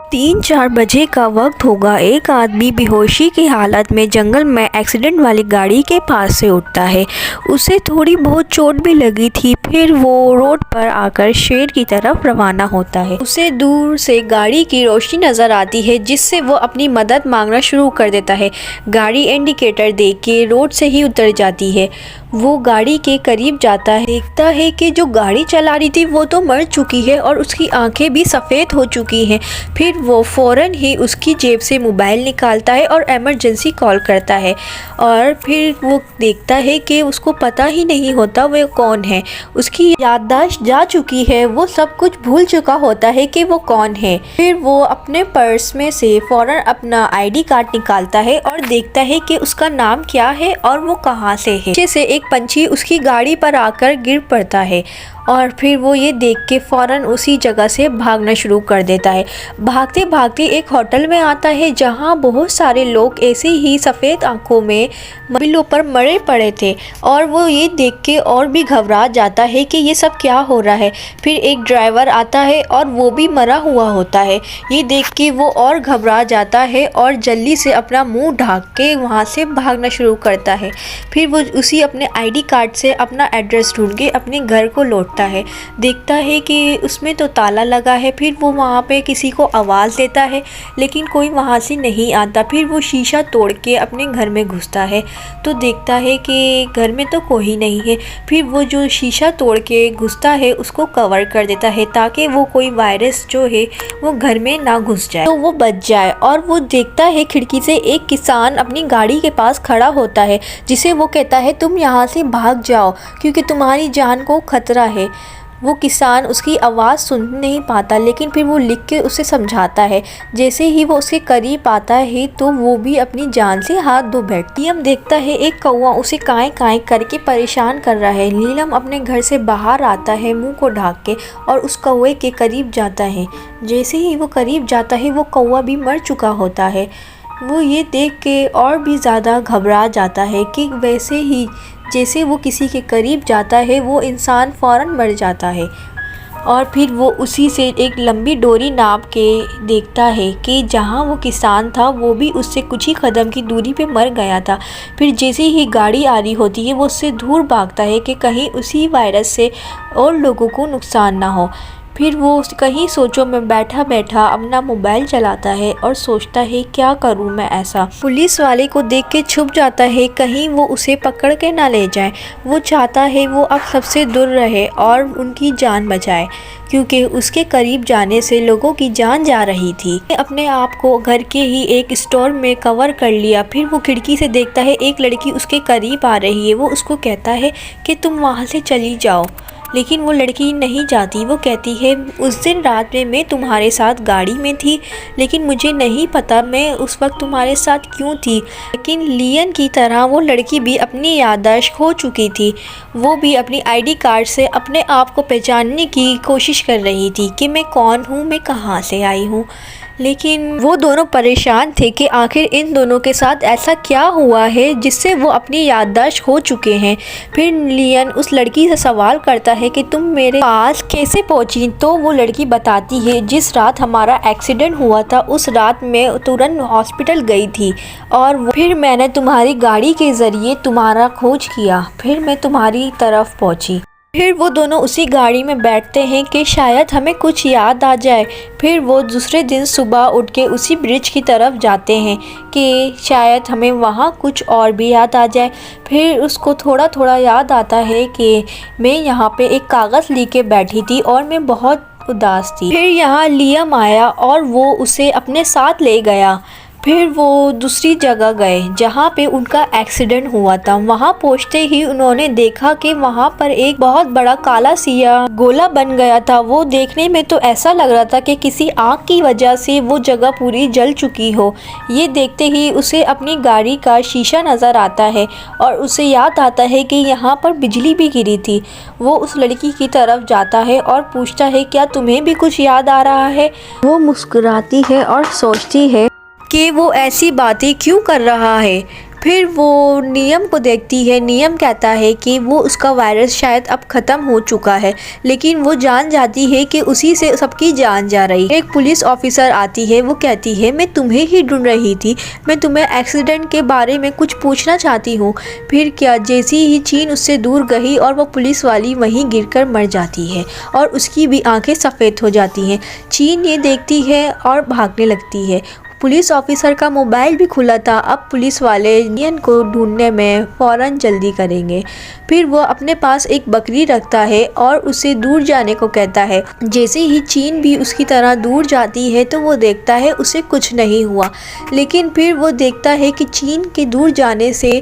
3-4 बजे का वक्त होगा। एक आदमी बेहोशी की हालत में जंगल में एक्सीडेंट वाली गाड़ी के पास से उठता है। उसे थोड़ी बहुत चोट भी लगी थी। फिर वो रोड पर आकर शेर की तरफ रवाना होता है। उसे दूर से गाड़ी की रोशनी नजर आती है, जिससे वो अपनी मदद मांगना शुरू कर देता है। गाड़ी इंडिकेटर देख के रोड से ही उतर जाती है। वो गाड़ी के करीब जाता है, देखता है कि जो गाड़ी चला रही थी वो तो मर चुकी है और उसकी आंखें भी सफ़ेद हो चुकी हैं। फिर वो फ़ौरन ही उसकी जेब से मोबाइल निकालता है और इमरजेंसी कॉल करता है। और फिर वो देखता है कि उसको पता ही नहीं होता वो कौन है। उसकी याददाश्त जा चुकी है, वो सब कुछ भूल चुका होता है कि वो कौन है। फिर वो अपने पर्स में से फ़ौरन अपना आईडी कार्ड निकालता है और देखता है कि उसका नाम क्या है और वो कहाँ से है। पीछे से एक पंछी उसकी गाड़ी पर आकर गिर पड़ता है और फिर वो ये देख के फ़ौरन उसी जगह से भागना शुरू कर देता है। भागते भागते एक होटल में आता है, जहाँ बहुत सारे लोग ऐसे ही सफ़ेद आंखों में बिलों पर मरे पड़े थे और वो ये देख के और भी घबरा जाता है कि ये सब क्या हो रहा है। फिर एक ड्राइवर आता है और वो भी मरा हुआ होता है। ये देख के वो और घबरा जाता है और जल्दी से अपना मुंह ढाक के वहाँ से भागना शुरू करता है। फिर वो उसी अपने आईडी कार्ड से अपना एड्रेस ढूंढ के अपने घर को लौटता है। देखता है कि उसमें तो ताला लगा है। फिर वो वहाँ पे किसी को आवाज़ देता है, लेकिन कोई वहाँ से नहीं आता। फिर वो शीशा तोड़ के अपने घर में घुसता है तो देखता है कि घर में तो कोई नहीं है। फिर वो जो शीशा तोड़ के घुसता है उसको कवर कर देता है, ताकि वो कोई वायरस जो है वो घर में ना घुस जाए, तो वो बच जाए। और वो देखता है खिड़की से एक किसान अपनी गाड़ी के पास खड़ा होता है, जिसे वो कहता है तुम यहाँ से भाग जाओ क्योंकि तुम्हारी जान को खतरा है। वो किसान उसकी आवाज़ सुन नहीं पाता, लेकिन फिर वो लिख के उसे समझाता है। जैसे ही वो उसके करीब आता है तो वो भी अपनी जान से हाथ धो बैठती है। नीलम देखता है एक कौवा उसे काएं काएं करके परेशान कर रहा है। नीलम अपने घर से बाहर आता है मुंह को ढाक के और उस कौवे के करीब जाता है। जैसे ही वो करीब जाता है वो कौवा भी मर चुका होता है। वो ये देख के और भी ज़्यादा घबरा जाता है कि वैसे ही जैसे वो किसी के करीब जाता है वो इंसान फ़ौरन मर जाता है। और फिर वो उसी से एक लंबी डोरी नाप के देखता है कि जहाँ वो किसान था वो भी उससे कुछ ही कदम की दूरी पे मर गया था। फिर जैसे ही गाड़ी आ रही होती है वो उससे दूर भागता है कि कहीं उसी वायरस से और लोगों को नुकसान ना हो। फिर वो कहीं सोचों में बैठा बैठा अपना मोबाइल चलाता है और सोचता है क्या करूं मैं ऐसा। पुलिस वाले को देख के छुप जाता है, कहीं वो उसे पकड़ के ना ले जाए। वो चाहता है वो अब सबसे दूर रहे और उनकी जान बचाए, क्योंकि उसके करीब जाने से लोगों की जान जा रही थी। अपने आप को घर के ही एक स्टोर में कवर कर लिया। फिर वो खिड़की से देखता है एक लड़की उसके करीब आ रही है। वो उसको कहता है कि तुम वहाँ से चली जाओ, लेकिन वो लड़की नहीं जाती। वो कहती है उस दिन रात में मैं तुम्हारे साथ गाड़ी में थी, लेकिन मुझे नहीं पता मैं उस वक्त तुम्हारे साथ क्यों थी। लेकिन लियन की तरह वो लड़की भी अपनी याददाश्त खो चुकी थी। वो भी अपनी आईडी कार्ड से अपने आप को पहचानने की कोशिश कर रही थी कि मैं कौन हूँ, मैं कहाँ से आई हूँ। लेकिन वो दोनों परेशान थे कि आखिर इन दोनों के साथ ऐसा क्या हुआ है जिससे वो अपनी याददाश्त खो चुके हैं। फिर लियन उस लड़की से सवाल करता है कि तुम मेरे पास कैसे पहुंची। तो वो लड़की बताती है जिस रात हमारा एक्सीडेंट हुआ था उस रात मैं तुरंत हॉस्पिटल गई थी और फिर मैंने तुम्हारी गाड़ी के ज़रिए तुम्हारा खोज किया, फिर मैं तुम्हारी तरफ पहुँची। फिर वो दोनों उसी गाड़ी में बैठते हैं कि शायद हमें कुछ याद आ जाए। फिर वो दूसरे दिन सुबह उठ के उसी ब्रिज की तरफ जाते हैं कि शायद हमें वहाँ कुछ और भी याद आ जाए। फिर उसको थोड़ा थोड़ा याद आता है कि मैं यहाँ पे एक कागज़ लेके बैठी थी और मैं बहुत उदास थी। फिर यहाँ लियम आया और वो उसे अपने साथ ले गया। फिर वो दूसरी जगह गए जहाँ पे उनका एक्सीडेंट हुआ था। वहाँ पहुँचते ही उन्होंने देखा कि वहाँ पर एक बहुत बड़ा काला सिया गोला बन गया था। वो देखने में तो ऐसा लग रहा था कि किसी आग की वजह से वो जगह पूरी जल चुकी हो। ये देखते ही उसे अपनी गाड़ी का शीशा नज़र आता है और उसे याद आता है कि यहाँ पर बिजली भी गिरी थी। वो उस लड़की की तरफ जाता है और पूछता है क्या तुम्हें भी कुछ याद आ रहा है। वो मुस्कुराती है और सोचती है कि वो ऐसी बातें क्यों कर रहा है। फिर वो नियम को देखती है। नियम कहता है कि वो उसका वायरस शायद अब ख़त्म हो चुका है, लेकिन वो जान जाती है कि उसी से सबकी जान जा रही है। एक पुलिस ऑफिसर आती है, वो कहती है मैं तुम्हें ही ढूंढ रही थी, मैं तुम्हें एक्सीडेंट के बारे में कुछ पूछना चाहती हूँ। फिर क्या, जैसी ही चीन उससे दूर गई और वो पुलिस वाली वहीं गिरकर मर जाती है और उसकी भी आंखें सफ़ेद हो जाती हैं। चीन ये देखती है और भागने लगती है। पुलिस ऑफिसर का मोबाइल भी खुला था। अब पुलिस वाले नियन को ढूंढने में फ़ौरन जल्दी करेंगे। फिर वो अपने पास एक बकरी रखता है और उसे दूर जाने को कहता है। जैसे ही चीन भी उसकी तरह दूर जाती है तो वो देखता है उसे कुछ नहीं हुआ, लेकिन फिर वो देखता है कि चीन के दूर जाने से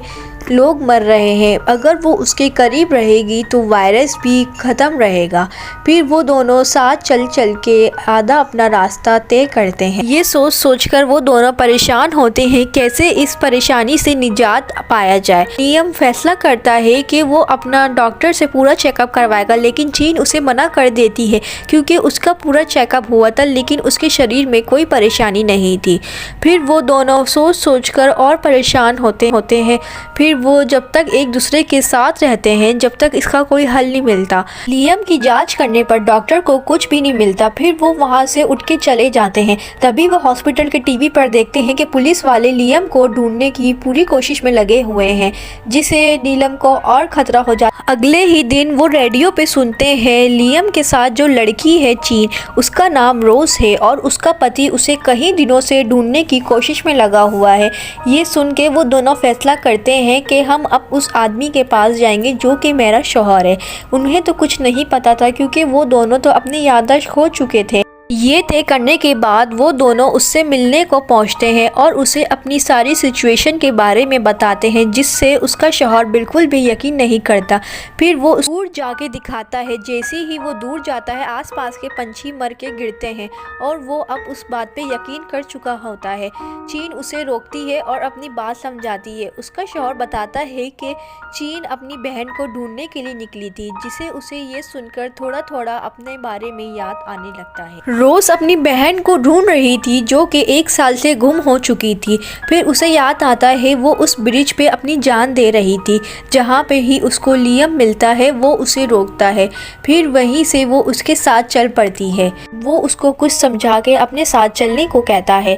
लोग मर रहे हैं। अगर वो उसके करीब रहेगी तो वायरस भी ख़त्म रहेगा। फिर वो दोनों साथ चल चल के आधा अपना रास्ता तय करते हैं। ये सोच सोचकर वो दोनों परेशान होते हैं कैसे इस परेशानी से निजात पाया जाए। नियम फैसला करता है कि वो अपना डॉक्टर से पूरा चेकअप करवाएगा, लेकिन चीन उसे मना कर देती है क्योंकि उसका पूरा चेकअप हुआ था लेकिन उसके शरीर में कोई परेशानी नहीं थी। फिर वो दोनों सोच सोचकर और परेशान होते हैं। फिर वो जब तक एक दूसरे के साथ रहते हैं जब तक इसका कोई हल नहीं मिलता। लियम की जांच करने पर डॉक्टर को कुछ भी नहीं मिलता। फिर वो वहाँ से उठ के चले जाते हैं। तभी वो हॉस्पिटल के टीवी पर देखते हैं कि पुलिस वाले लियम को ढूंढने की पूरी कोशिश में लगे हुए हैं, जिससे नीलम को और खतरा हो जाता। अगले ही दिन वो रेडियो पे सुनते हैं लियम के साथ जो लड़की है चीन, उसका नाम रोज है और उसका पति उसे कई दिनों से ढूंढने की कोशिश में लगा हुआ है। ये सुन के वो दोनों फैसला करते हैं कि हम अब उस आदमी के पास जाएंगे जो कि मेरा शौहर है। उन्हें तो कुछ नहीं पता था क्योंकि वो दोनों तो अपनी याददाश्त खो चुके थे। ये तय करने के बाद वो दोनों उससे मिलने को पहुंचते हैं और उसे अपनी सारी सिचुएशन के बारे में बताते हैं, जिससे उसका शौहर बिल्कुल भी यकीन नहीं करता। फिर वो दूर जाके दिखाता है। जैसे ही वो दूर जाता है आसपास के पंछी मर के गिरते हैं और वो अब उस बात पे यकीन कर चुका होता है। चीन उसे रोकती है और अपनी बात समझाती है। उसका शौहर बताता है कि चीन अपनी बहन को ढूंढने के लिए निकली थी, जिसे उसे ये सुनकर थोड़ा थोड़ा अपने बारे में याद आने लगता है। रोज अपनी बहन को ढूंढ रही थी जो कि 1 साल से गुम हो चुकी थी। फिर उसे याद आता है वो उस ब्रिज पे अपनी जान दे रही थी। जहाँ पे ही उसको लियम मिलता है वो उसे रोकता है। फिर वहीं से वो उसके साथ चल पड़ती है। वो उसको कुछ समझा के अपने साथ चलने को कहता है।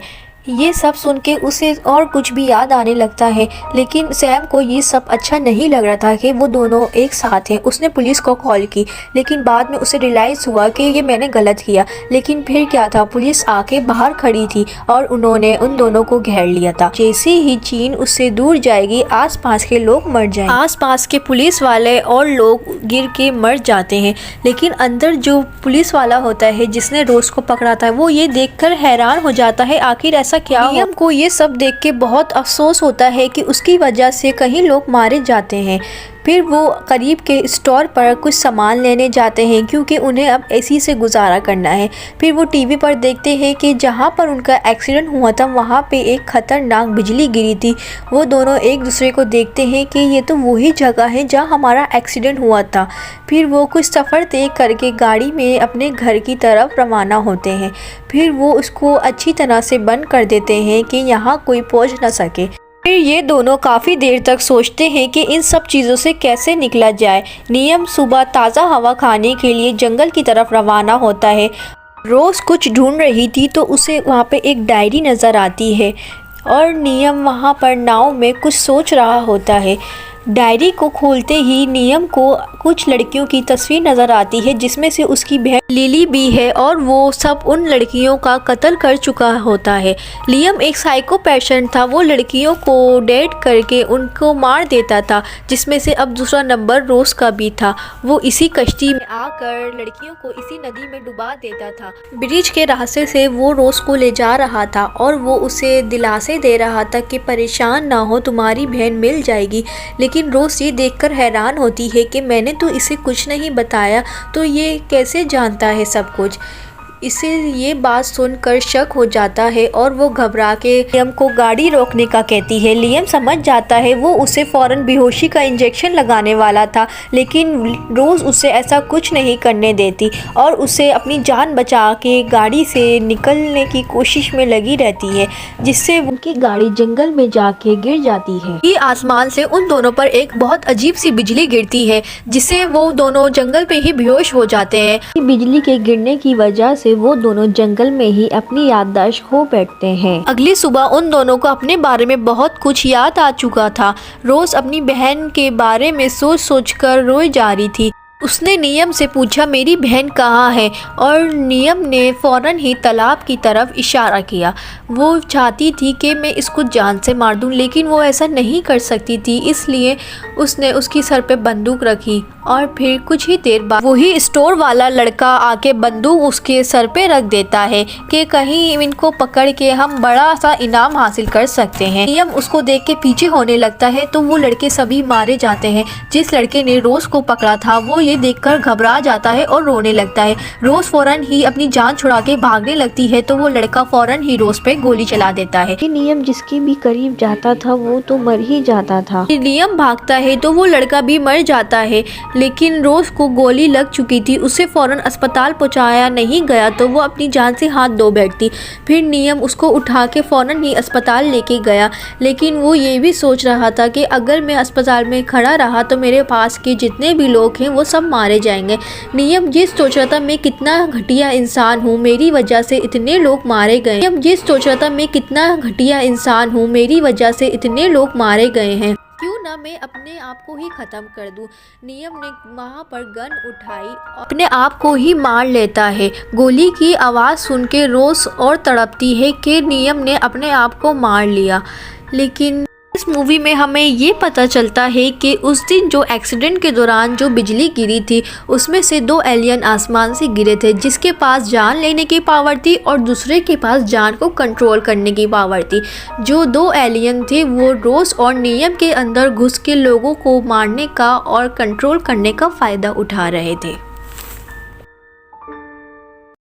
ये सब सुन के उसे और कुछ भी याद आने लगता है, लेकिन सैम को ये सब अच्छा नहीं लग रहा था कि वो दोनों एक साथ हैं। उसने पुलिस को कॉल की, लेकिन बाद में उसे रियलाइज़ हुआ कि ये मैंने गलत किया। लेकिन फिर क्या था, पुलिस आके बाहर खड़ी थी और उन्होंने उन दोनों को घेर लिया था। जैसे ही चीन उससे दूर जाएगी आसपास के लोग मर जाएंगे। आसपास के पुलिस वाले और लोग गिर के मर जाते हैं, लेकिन अंदर जो पुलिस वाला होता है जिसने रोज को पकड़ा था वो ये देखकर हैरान हो जाता है आखिर ऐसा क्या। लियम को ये सब देख के बहुत अफसोस होता है कि उसकी वजह से कई लोग मारे जाते हैं। फिर वो करीब के स्टोर पर कुछ सामान लेने जाते हैं क्योंकि उन्हें अब इसी से गुजारा करना है। फिर वो टीवी पर देखते हैं कि जहाँ पर उनका एक्सीडेंट हुआ था वहाँ पे एक ख़तरनाक बिजली गिरी थी। वो दोनों एक दूसरे को देखते हैं कि ये तो वही जगह है जहाँ हमारा एक्सीडेंट हुआ था। फिर वो कुछ सफ़र तय करके गाड़ी में अपने घर की तरफ रवाना होते हैं। फिर वो उसको अच्छी तरह से बंद कर देते हैं कि यहाँ कोई पहुँच ना सके। फिर ये दोनों काफ़ी देर तक सोचते हैं कि इन सब चीज़ों से कैसे निकला जाए। नियम सुबह ताज़ा हवा खाने के लिए जंगल की तरफ रवाना होता है। रोज़ कुछ ढूंढ रही थी तो उसे वहाँ पे एक डायरी नज़र आती है और नियम वहाँ पर नाव में कुछ सोच रहा होता है। डायरी को खोलते ही नियम को कुछ लड़कियों की तस्वीर नज़र आती है, जिसमें से उसकी बहन लिली भी है और वो सब उन लड़कियों का कत्ल कर चुका होता है। लियम एक साइको पेशेंट था, वो लड़कियों को डेट करके उनको मार देता था, जिसमें से अब दूसरा नंबर रोज का भी था। वो इसी कश्ती में आकर लड़कियों को इसी नदी में डुबा देता था। ब्रिज के रास्ते से वो रोज को ले जा रहा था और वो उसे दिलासे दे रहा था कि परेशान ना हो, तुम्हारी बहन मिल जाएगी। लेकिन रोज ये देखकर हैरान होती है कि मैंने तो इसे कुछ नहीं बताया, तो ये कैसे जानता है सब कुछ। इसे ये बात सुनकर शक हो जाता है और वो घबरा के लियम को गाड़ी रोकने का कहती है। लियम समझ जाता है, वो उसे फ़ौरन बेहोशी का इंजेक्शन लगाने वाला था, लेकिन रोज़ उसे ऐसा कुछ नहीं करने देती और उसे अपनी जान बचा के गाड़ी से निकलने की कोशिश में लगी रहती है, जिससे उनकी गाड़ी जंगल में जाके गिर जाती है। ये आसमान से उन दोनों पर एक बहुत अजीब सी बिजली गिरती है, जिससे वो दोनों जंगल पे ही बेहोश हो जाते हैं। बिजली के गिरने की वजह से वो दोनों जंगल में ही अपनी याददाश्त खो बैठते हैं। अगली सुबह उन दोनों को अपने बारे में बहुत कुछ याद आ चुका था। रोज अपनी बहन के बारे में सोच सोच कर रोई जा रही थी। उसने नियम से पूछा, मेरी बहन कहाँ है? और नियम ने फ़ौरन ही तालाब की तरफ इशारा किया। वो चाहती थी कि मैं इसको जान से मार दूं, लेकिन वो ऐसा नहीं कर सकती थी, इसलिए उसने उसकी सर पे बंदूक रखी और फिर कुछ ही देर बाद वही स्टोर वाला लड़का आके बंदूक उसके सर पे रख देता है कि कहीं इनको पकड़ के हम बड़ा सा इनाम हासिल कर सकते हैं। नियम उसको देख के पीछे होने लगता है तो वो लड़के सभी मारे जाते हैं। जिस लड़के ने रोज को पकड़ा था वो ये देखकर घबरा जाता है और रोने लगता है। रोज फौरन ही अपनी जान छुड़ा के भागने लगती है तो वो लड़का फौरन ही रोज पे गोली चला देता है। नियम जिसके भी करीब जाता था वो तो मर ही जाता था। नियम भागता है तो वो लड़का भी मर जाता है, लेकिन रोज को गोली लग चुकी थी, उसे फौरन अस्पताल पहुंचाया नहीं गया तो वो अपनी जान से हाथ धो बैठती। फिर नियम उसको उठा के फौरन ही अस्पताल लेके गया, लेकिन वो ये भी सोच रहा था कि अगर मैं अस्पताल में खड़ा रहा तो मेरे पास के जितने भी लोग हैं वो सब मारे जाएंगे। नियम ये सोच रहा था, मैं कितना घटिया इंसान हूँ, मेरी वजह से इतने लोग मारे गए। नियम ये सोच रहा था, मैं कितना घटिया इंसान हूँ, मेरी वजह से इतने लोग मारे गए हैं, क्यों ना मैं अपने आप को ही ख़त्म कर दूं। नियम ने वहाँ पर गन उठाई और अपने आप को ही मार लेता है। गोली की आवाज़ सुन के रोज और तड़पती है कि नियम ने अपने आप को मार लिया। लेकिन इस मूवी में हमें ये पता चलता है कि उस दिन जो एक्सीडेंट के दौरान जो बिजली गिरी थी उसमें से 2 एलियन आसमान से गिरे थे, जिसके पास जान लेने की पावर थी और दूसरे के पास जान को कंट्रोल करने की पावर थी। जो 2 एलियन थे वो रोज और नियम के अंदर घुस के लोगों को मारने का और कंट्रोल करने का फ़ायदा उठा रहे थे।